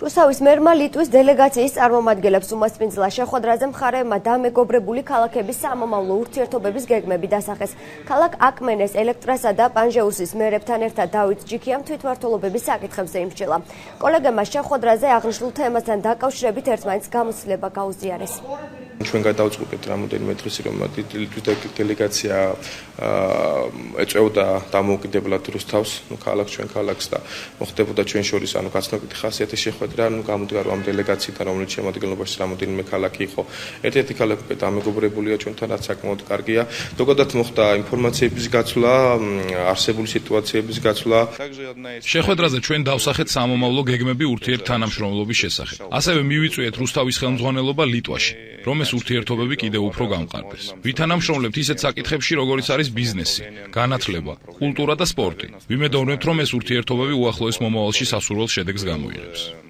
რუსთავის მერმა ლიტვის დელეგაციის წარმომადგენლებს უმასპინძლა შეხვედრაზე მხარეებმა დამეგობრებული ქალაქების სამომავლო ურთიერთობების გეგმები დასახეს. ქალაქ აკმენეს, ელექტრასა და პანჟეუსის მერებთან ერთად დავით ჯიქიამ თვითმმართველობების საკითხებზე იმსჯელა. კოლეგებმა შეხვედრაზე აღნიშნულ თემასთან დაკავშირებით ერთმანეთს გამოცდილება გაუზიარეს. ჩვენ გადავწყვეტეთ რამოდენიმე დღეს რომ ლიტვის დელეგაცია ეწეოდა დამოუკიდებლად რუსთავს, ჩვენ ქალაქს და მოხდებოდა ჩვენ შორის გაცნობიტი ხასიათის შეხვედრა, გამოდგა რომ ამ დელეგაციიდან რომელიც შემადგენლობაში რამოდენიმე ქალაქი იყო, ერთ-ერთი ქალაქი დამეგობრებულია ჩვენთან, რაც საკმაოდ კარგია. ზოგადად მოხდა ინფორმაციების გაცვლა, არსებული სიტუაციების გაცვლა. შეხვედრაზე ჩვენ დავსახეთ სამომავლო გეგმები ურთიერთთანამშრომლობის შესახებ. ასევე მივიწვიეთ რუსთავის ხელმძღვანელობა ლიტვაში, რომ ეს ურთიერთობები კიდევ უფრო გამყარდეს. ვითანამშრომლებთ ისეთ საკითხებში, როგორიც არის ბიზნესი, განათლება, კულტურა და სპორტი. ვიმედოვნებთ, რომ ეს ურთიერთობები უახლოეს მომავალში სასურველ შედეგს გამოიღებს.